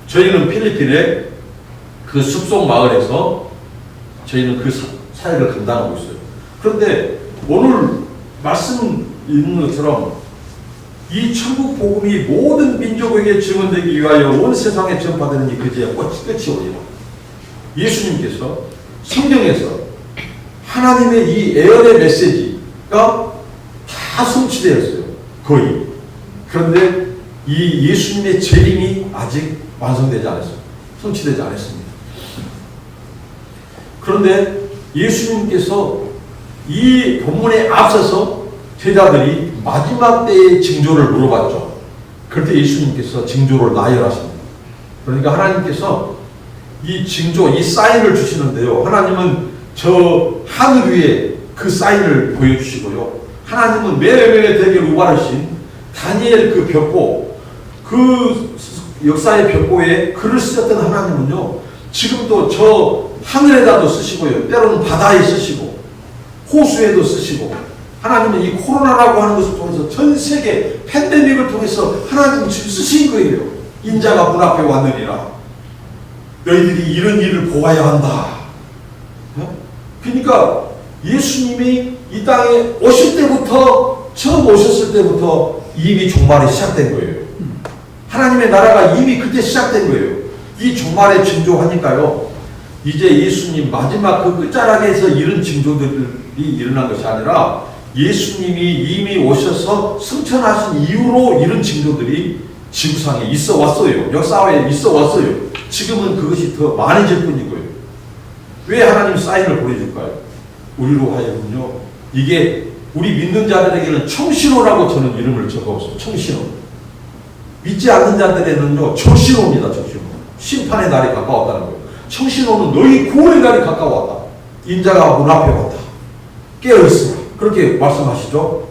S2: 저희는 필리핀의 그 숲속 마을에서 저희는 그 사역을 감당하고 있어요. 그런데 오늘 말씀 있는 것처럼 이 천국 복음이 모든 민족에게 증언되기 위하여 온 세상에 전파되는 이 그제야 끝이 오리라. 예수님께서 성경에서 하나님의 이 애언의 메시지가 다 성취되었어요. 거의. 그런데 이 예수님의 재림이 아직 완성되지 않았어요. 성취되지 않았습니다. 그런데 예수님께서 이 본문에 앞서서 제자들이 마지막 때의 징조를 물어봤죠. 그럴 때 예수님께서 징조를 나열하십니다. 그러니까 하나님께서 이 징조, 이 사인을 주시는데요. 하나님은 저 하늘 위에 그 사인을 보여주시고요. 하나님은 매일매일 대결 우발하신 다니엘 그 벽보, 그 역사의 벽보에 글을 쓰셨던 하나님은요, 지금도 저 하늘에다도 쓰시고요. 때로는 바다에 쓰시고 호수에도 쓰시고, 하나님은 이 코로나라고 하는 것을 통해서 전 세계 팬데믹을 통해서 하나님은 지금 쓰신 거예요. 인자가 문 앞에 왔느니라. 너희들이 이런 일을 보아야 한다. 그러니까 예수님이 이 땅에 오실 때부터, 처음 오셨을 때부터 이미 종말이 시작된 거예요. 하나님의 나라가 이미 그때 시작된 거예요. 이 종말의 징조하니까요. 이제 예수님 마지막 그 끝자락에서 이런 징조들이 일어난 것이 아니라 예수님이 이미 오셔서 승천하신 이후로 이런 징조들이 지구상에 있어 왔어요. 역사에 있어 왔어요. 지금은 그것이 더 많아질 뿐이고요. 왜 하나님 사인을 보내줄까요? 우리로 하여금요. 이게 우리 믿는 자들에게는 청신호라고 저는 이름을 적어봤어요. 청신호. 믿지 않는 자들에는요. 적신호입니다. 적신호. 심판의 날이 가까웠다는 거예요. 청신호는 너희 구원의 날이 가까웠다. 인자가 문 앞에 왔다. 깨어있으라. 그렇게 말씀하시죠.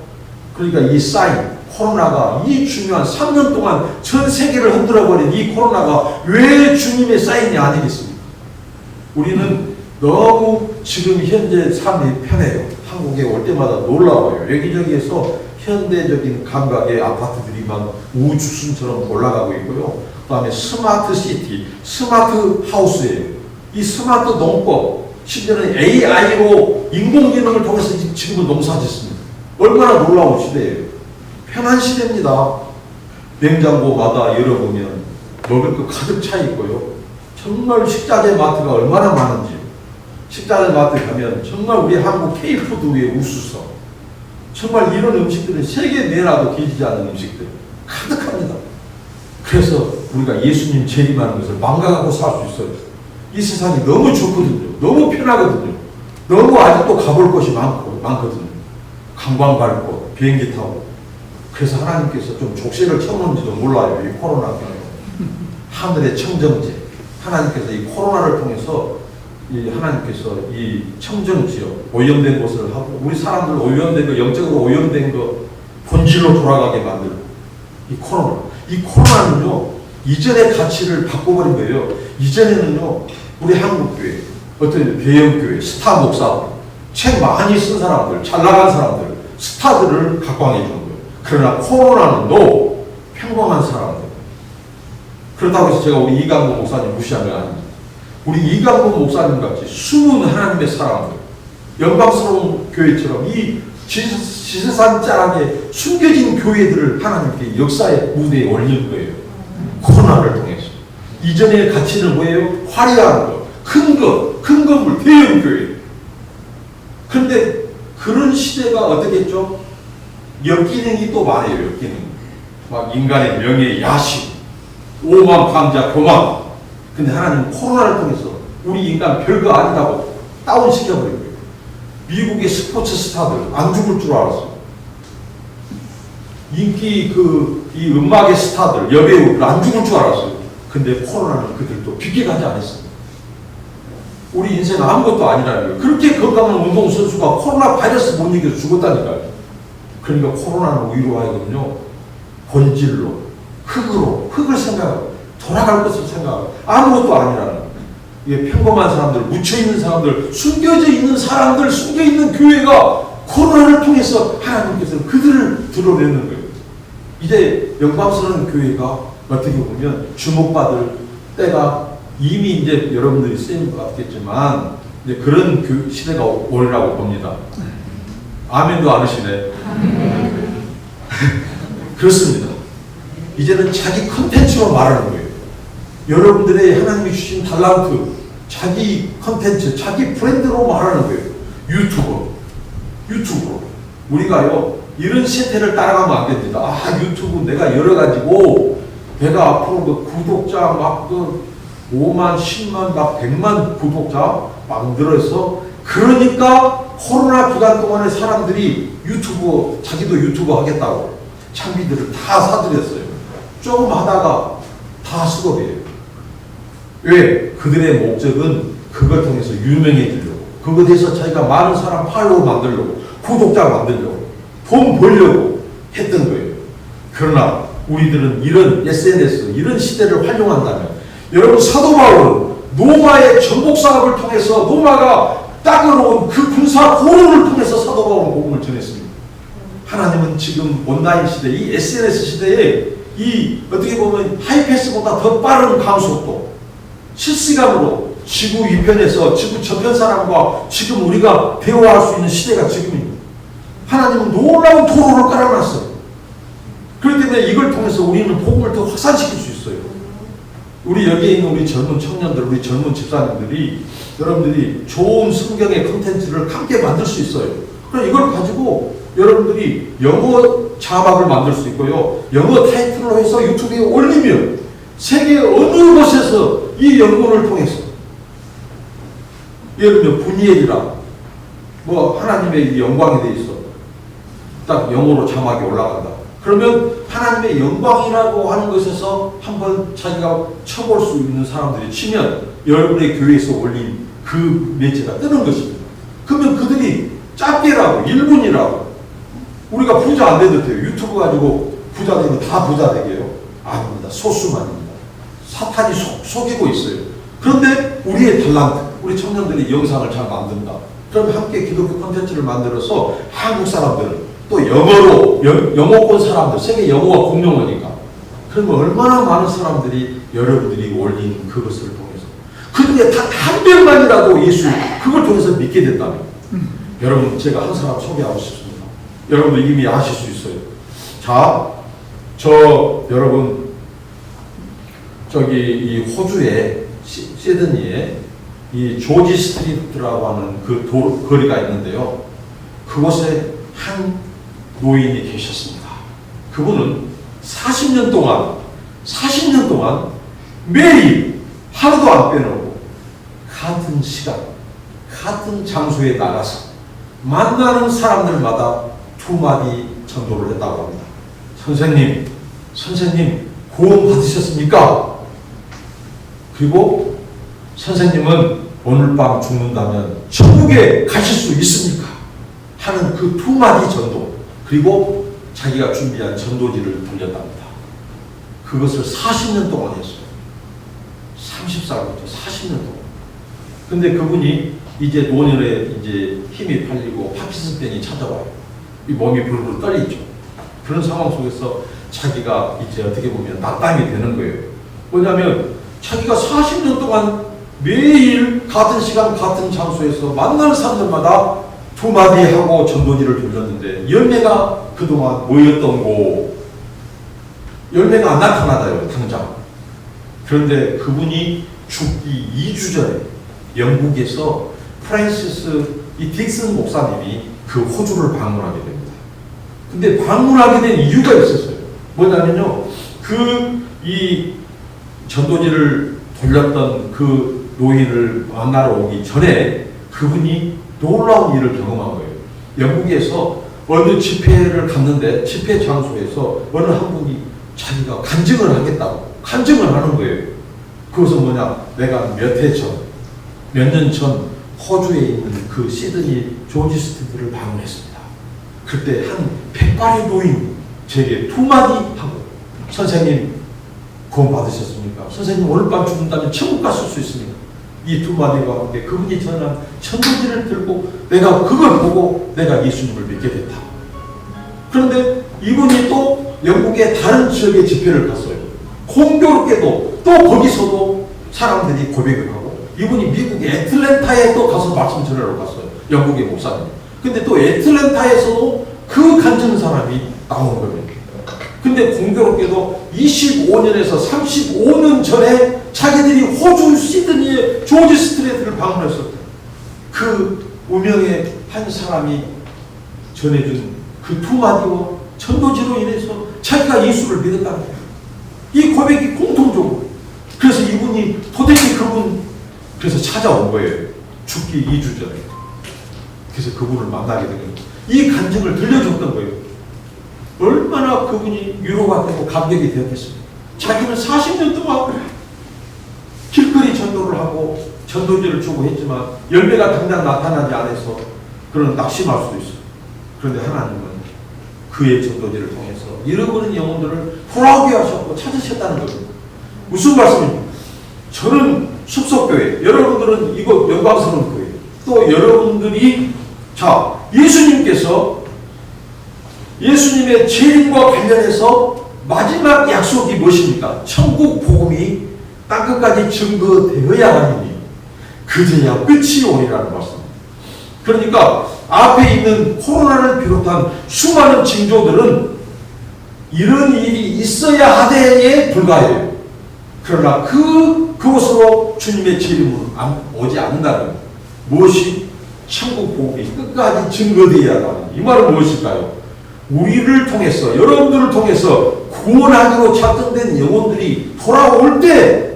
S2: 그러니까 이 사인, 코로나가 이 중요한 3년 동안 전 세계를 흔들어버린 이 코로나가 왜 주님의 사인이 아니겠습니까? 우리는 너무 지금 현재 삶이 편해요. 한국에 올 때마다 놀라워요. 여기저기에서 현대적인 감각의 아파트들이 막 우주순처럼 올라가고 있고요. 그 다음에 스마트 시티, 스마트 하우스예요. 이 스마트 농법, 심지어는 AI로 인공지능을 통해서 지금은 농사 짓습니다. 얼마나 놀라운 시대예요. 편한 시대입니다. 냉장고마다 열어보면 먹을 거 가득 차 있고요. 정말 식자재 마트가 얼마나 많은지. 식자재 마트 가면 정말 우리 한국 K푸드의 우수성. 정말 이런 음식들은 세계 내놔도 뒤지지 않는 음식들 가득합니다. 그래서 우리가 예수님 재림하는 것을 망각하고 살 수 있어요. 이 세상이 너무 좋거든요. 너무 편하거든요. 너무 아직도 가볼 곳이 많거든요. 관광 갈 곳, 비행기 타고. 그래서 하나님께서 좀 족쇄를 쳐놓은지도 몰라요. 이 코로나 때문에. 하늘의 청정제. 하나님께서 이 코로나를 통해서 하나님께서 이 청정지역, 오염된 곳을 하고, 우리 사람들 오염된 거, 영적으로 오염된 거, 본질로 돌아가게 만들고, 이 코로나. 이 코로나는요, 이전의 가치를 바꿔버린 거예요. 이전에는요, 우리 한국교회, 어떤 배영교회, 스타 목사들, 책 많이 쓴 사람들, 잘 나간 사람들, 스타들을 각광해 주는 거예요. 그러나 코로나는 너 평범한 사람들. 그렇다고 해서 제가 우리 이강복 목사님 무시한 게 아닙니다. 우리 이강복 목사님 같이 숨은 하나님의 사람들, 영광스러운 교회처럼 이 지세산 자락에 숨겨진 교회들을 하나님께 역사의 무대에 올릴 거예요. 코로나를 통해서. 이전의 가치는 뭐예요? 화려한 것, 큰 것, 큰 건물, 대형 교회. 그런데 그런 시대가 어떻게 했죠? 역기능이 또 많아요. 역기능. 막 인간의 명예, 야식, 오만, 방자, 교만. 근데 하나님 코로나를 통해서 우리 인간 별거 아니라고 다운시켜버린 거예요. 미국의 스포츠 스타들 안 죽을 줄 알았어요. 인기 이 음악의 스타들, 여배우들 안 죽을 줄 알았어요. 근데 코로나는 그들도 비껴가지 않았습니다. 우리 인생은 아무것도 아니라는 거예요. 그렇게 건강한 운동선수가 코로나 바이러스 못 이겨서 죽었다니까요. 그러니까 코로나는 위로 하여금요, 본질로, 흙을 생각하고, 돌아갈 것을 생각하고, 아무것도 아니라는 거예요. 이게 평범한 사람들, 묻혀있는 사람들, 숨겨져 있는 사람들, 숨겨있는 교회가 코로나를 통해서 하나님께서 그들을 드러내는 거예요. 이제 영광스러운 교회가 어떻게 보면 주목받을 때가 이미 이제 여러분들이 쓰인 것 같겠지만, 이제 그런 시대가 오리라고 봅니다. 아멘도 안 하시네. 그렇습니다. 이제는 자기 컨텐츠로 말하는 거예요. 여러분들의 하나님이 주신 달란트, 자기 컨텐츠, 자기 브랜드로 말하는 거예요. 유튜브. 우리가요, 이런 세태를 따라가면 안 됩니다. 아, 유튜브 내가 열어가지고, 내가 앞으로 그 구독자 막 5만, 10만, 막 100만 구독자 만들어서, 그러니까 코로나 기간 동안에 사람들이 자기도 유튜브 하겠다고 장비들을 다 사들였어요. 조금 하다가 다 수급이에요. 왜? 그들의 목적은 그걸 통해서 유명해지려고, 그것에 대해서 자기가 많은 사람 팔로우 만들려고, 구독자 만들려고, 돈 벌려고 했던 거예요. 그러나 우리들은 이런 SNS, 이런 시대를 활용한다면, 여러분 사도 바울은 로마의 정복 사업을 통해서 로마가 땅으로 그 군사 고로를 통해서 사도 바울은 복음을 전했습니다. 하나님은 지금 온라인 시대, 이 SNS 시대에 이 어떻게 보면 하이패스보다 더 빠른 감속도, 실시간으로 지구 이편에서 지구 저편 사람과 지금 우리가 대화할 수 있는 시대가 지금입니다. 하나님은 놀라운 도로를 깔아놨어요. 그렇기 때문에 이걸 통해서 우리는 복음을 더 확산시킬 수 있어요. 우리 여기에 있는 우리 젊은 청년들, 우리 젊은 집사님들이 여러분들이 좋은 성경의 콘텐츠를 함께 만들 수 있어요. 그럼 이걸 가지고 여러분들이 영어 자막을 만들 수 있고요. 영어 타이틀로 해서 유튜브에 올리면 세계 어느 곳에서 이 연구를 통해서 예를 들면 분이엘이라 뭐 하나님의 영광에 대해서 딱 영어로 자막이 올라간다. 그러면 하나님의 영광이라고 하는 것에서 한번 자기가 쳐볼 수 있는 사람들이 치면 여러분의 교회에서 올린 그 매체가 뜨는 것입니다. 그러면 그들이 짧게라고 1분이라고 우리가 부자 안 돼도 돼요. 유튜브 가지고 부자 되면 다 부자 되게요? 아닙니다. 소수만입니다. 사탄이 속이고 있어요. 그런데 우리의 탤런트, 우리 청년들이 영상을 잘 만든다. 그럼 함께 기독교 콘텐츠를 만들어서 한국 사람들은 또 영어로, 영어권 사람들, 세계 영어가 공용어니까. 그러면 얼마나 많은 사람들이 여러분들이 올린 그것을 통해서 그중에 단 한 명만이라도 예수, 그걸 통해서 믿게 된다면 여러분, 제가 한 사람 소개하고 싶습니다. 여러분도 이미 아실 수 있어요. 자, 여러분, 저기 이 호주의 시드니에 이 조지 스트리트라고 하는 그 거리가 있는데요. 그곳에 한 노인이 계셨습니다. 그분은 40년 동안 매일 하루도 안 빼놓고 같은 시간, 같은 장소에 나가서 만나는 사람들마다 두 마디 전도를 했다고 합니다. 선생님, 구원 받으셨습니까? 그리고 선생님은 오늘 밤 죽는다면 천국에 가실 수 있습니까? 하는 그 두 마디 전도, 그리고 자기가 준비한 전도지를 돌렸답니다. 그것을 40년 동안 했어요. 30살부터 40년 동안. 근데 그분이 이제 노년에 이제 힘이 팔리고 파킨슨병이 찾아와요. 이 몸이 부르르 떨리죠. 그런 상황 속에서 자기가 이제 어떻게 보면 낙담이 되는 거예요. 뭐냐면 자기가 40년 동안 매일 같은 시간 같은 장소에서 만나는 사람들마다 두 마디 하고 전도지를 돌렸는데 열매가 그동안 모였던 거 열매가 안 나타나다요, 당장. 그런데 그분이 죽기 2주 전에 영국에서 프란시스 이 딕슨 목사님이 그 호주를 방문하게 됩니다. 근데 방문하게 된 이유가 있었어요. 뭐냐면요, 이 전도지를 돌렸던 그 노인을 만나러 오기 전에 그분이 놀라운 일을 경험한 거예요. 영국에서 어느 집회를 갔는데 집회 장소에서 어느 한 분이 자기가 간증을 하겠다고 간증을 하는 거예요. 그것은 뭐냐, 내가 몇 년 전 호주에 있는 그 시드니 조지 스트리트를 방문했습니다. 그때 한 백발의 노인이 제게 두 마디 하고, 선생님 구원 받으셨습니까? 선생님 오늘 밤 죽는다면 천국 갔을 수 있습니까? 이 두 마디와 함께 그분이 전한 천도지를 들고 내가 그걸 보고 내가 예수님을 믿게 됐다. 그런데 이분이 또 영국의 다른 지역의 집회를 갔어요. 공교롭게도 또 거기서도 사람들이 고백을 하고, 이분이 미국 애틀랜타에 또 가서 말씀 전하러 갔어요. 영국의 목사님. 근데 또 애틀랜타에서도 그 간증 사람이 나온 거예요. 근데 공교롭게도 25년에서 35년 전에 자기들이 호주 시드니의 조지 스트레이트를 방문했었대요. 그 무명의 한 사람이 전해준 그 두 마디와 전도지로 인해서 자기가 예수를 믿었다는 거예요. 이 고백이 공통적으로. 그래서 이분이 도대체 그래서 찾아온 거예요. 죽기 2주 전에. 그래서 그분을 만나게 된 거예요. 이 간증을 들려줬던 거예요. 얼마나 그분이 위로가 되고 감격이 되었겠습니까? 자기는 40년 동안 길거리 전도를 하고 전도지를 주고 했지만 열매가 당장 나타나지 않아서 그런 낙심할 수도 있어요. 그런데 하나님은 그의 전도지를 통해서 잃어버린 영혼들을 돌아오게 하셨고 찾으셨다는 겁니다. 무슨 말씀입니까? 저는 숙소교회, 여러분들은 이거 영광스러운 교회, 또 여러분들이 예수님의 재림과 관련해서 마지막 약속이 무엇입니까? 천국 복음이 땅끝까지 증거되어야만이 그제야 끝이 오리라는 말씀. 그러니까 앞에 있는 코로나를 비롯한 수많은 징조들은 이런 일이 있어야 하되에 불과해요. 그러나 그곳으로 주님의 재림은 오지 않는다는 무엇이 천국 복음이 끝까지 증거되어야 한다는 이 말은 무엇일까요? 우리를 통해서 여러분들을 통해서 구원하기로 작정된 영혼들이 돌아올 때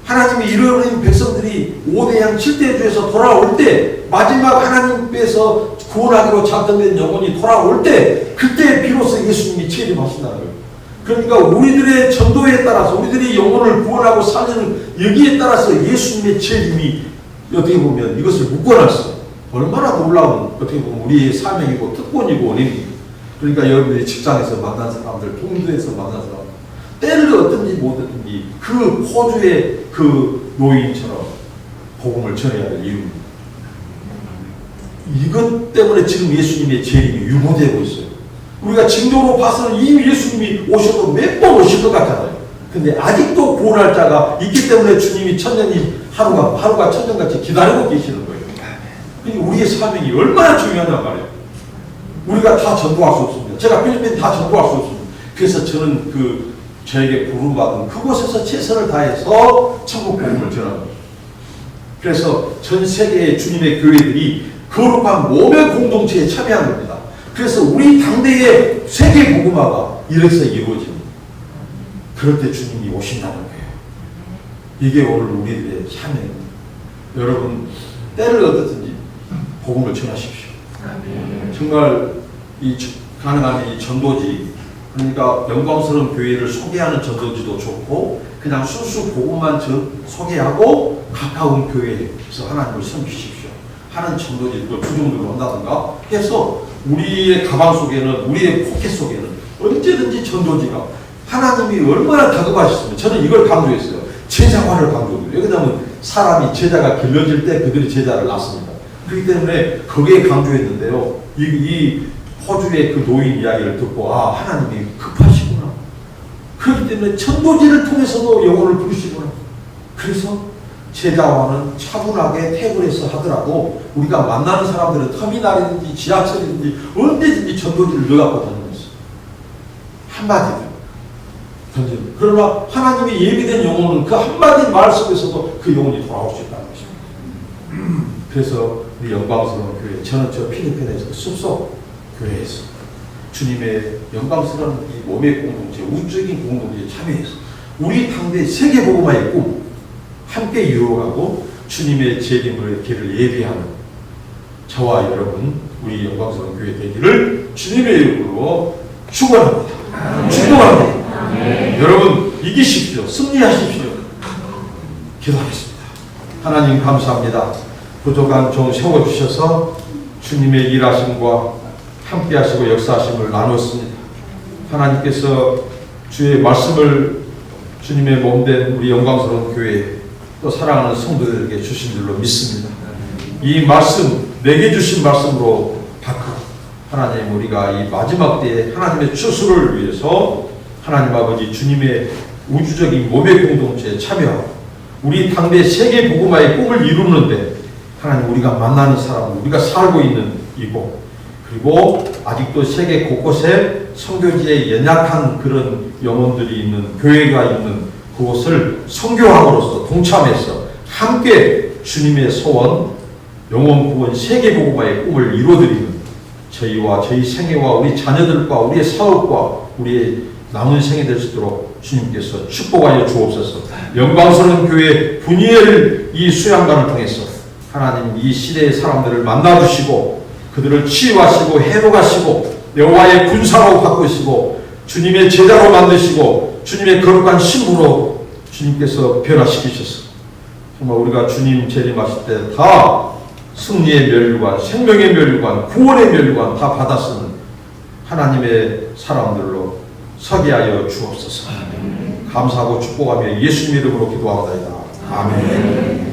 S2: 하나님이 잃어버린 백성들이 5대양 7대주에서 돌아올 때 마지막 하나님께서 구원하기로 작정된 영혼이 돌아올 때 그때 비로소 예수님이 재림하신다는 거예요. 그러니까 우리들의 전도에 따라서 우리들이 영혼을 구원하고 살리는 여기에 따라서 예수님의 재림이 어떻게 보면 이것을 묶어놨어. 얼마나 놀라운 어떻게 보면 우리의 사명이고 특권이고 은혜입니다. 그러니까 여러분들이 직장에서 만난 사람들, 동료에서 만난 사람들 때를 얻든지 못 얻든지 그 호주의 그 노인처럼 복음을 전해야 될 이유입니다. 이것 때문에 지금 예수님의 재림이 유보되고 있어요. 우리가 징조로 봐서는 이미 예수님이 오셔도 몇 번 오실 것 같잖아요. 근데 아직도 구원할 자가 있기 때문에 주님이 천년이 하루가 천년같이 기다리고 계시는 거예요. 그러니까 우리의 사명이 얼마나 중요하단 말이에요. 우리가 다 전도할 수 없습니다. 제가 필리핀 다 전도할 수 없습니다. 그래서 저는 저에게 부름받은 그곳에서 최선을 다해서 천국 복음을 전합니다. 그래서 전 세계의 주님의 교회들이 거룩한 몸의 공동체에 참여한 겁니다. 그래서 우리 당대의 세계 복음화가 이래서 이루어집니다. 그럴 때 주님이 오신다는 거예요. 이게 오늘 우리들의 사명입니다. 여러분 때를 얻었든지 복음을 전하십시오. 정말 가능하면 이 전도지, 그러니까 영광스러운 교회를 소개하는 전도지도 좋고 그냥 순수 복음만 소개하고 가까운 교회에서 하나님을 섬기십시오 하는 전도지를 주중으로 한다든가 해서 우리의 가방 속에는, 우리의 포켓 속에는 언제든지 전도지가 하나님이 얼마나 다급하셨으면 저는 이걸 강조했어요. 제자화를 강조해요. 왜냐하면 사람이 제자가 길러질 때 그들이 제자를 낳습니다. 그렇기 때문에 거기에 강조했는데요. 이 호주의 그 노인 이야기를 듣고 하나님이 급하시구나. 그렇기 때문에 전도지를 통해서도 영혼을 부르시구나. 그래서 제자화는 차분하게 테이블에서 하더라도 우리가 만나는 사람들은 터미널이든지 지하철이든지 언제든지 전도지를 넣어갖고 다니는 거죠. 한마디로 던지는. 그러나 하나님이 예비된 영혼은 그 한마디 말 속에서도 그 영혼이 돌아올 수 있다는 것입니다. 그래서 우리 영광스러운 교회, 저는 저 필리핀에서 숲속 교회에서 주님의 영광스러운 이 몸의 공동체, 우주적인 공동체에 참여해서 우리 당대 세계복음화의 꿈 함께 이루어가고 주님의 재림의 길을 예비하는 저와 여러분, 우리 영광스러운 교회 되기를 주님의 이름으로 축원합니다. 축복합니다. 여러분 이기십시오. 승리하십시오. 기도하겠습니다. 하나님 감사합니다. 부족한 종 세워주셔서 주님의 일하심과 함께 하시고 역사하심을 나눴습니다. 하나님께서 주의 말씀을 주님의 몸된 우리 영광스러운 교회 또 사랑하는 성도들에게 주신 줄로 믿습니다. 이 말씀, 내게 주신 말씀으로 바꾸고 하나님 우리가 이 마지막 때에 하나님의 추수를 위해서 하나님 아버지 주님의 우주적인 몸의 공동체에 참여하고 우리 당대 세계 복음화의 꿈을 이루는데 하나님 우리가 만나는 사람, 우리가 살고 있는 이곳, 그리고 아직도 세계 곳곳에 선교지에 연약한 그런 영혼들이 있는 교회가 있는 그곳을 선교함으로써 동참해서 함께 주님의 소원, 영혼 구원, 세계 복음화의 꿈을 이루어드리는 저희와 저희 생애와 우리 자녀들과 우리의 사업과 우리의 남은 생이 될 수 있도록 주님께서 축복하여 주옵소서. 영광스러운 교회 분이엘 이 수양관을 통해서 하나님 이 시대의 사람들을 만나주시고 그들을 치유하시고 회복하시고 여호와의 군사로 바꾸시고 주님의 제자로 만드시고 주님의 거룩한 신부로 주님께서 변화시키셔서 정말 우리가 주님 재림하실 때 다 승리의 면류관, 생명의 면류관, 구원의 면류관 다 받았으면 하나님의 사람들로 서게 하여 주옵소서. 감사하고 축복하며 예수님 이름으로 기도하옵나이다. 아멘.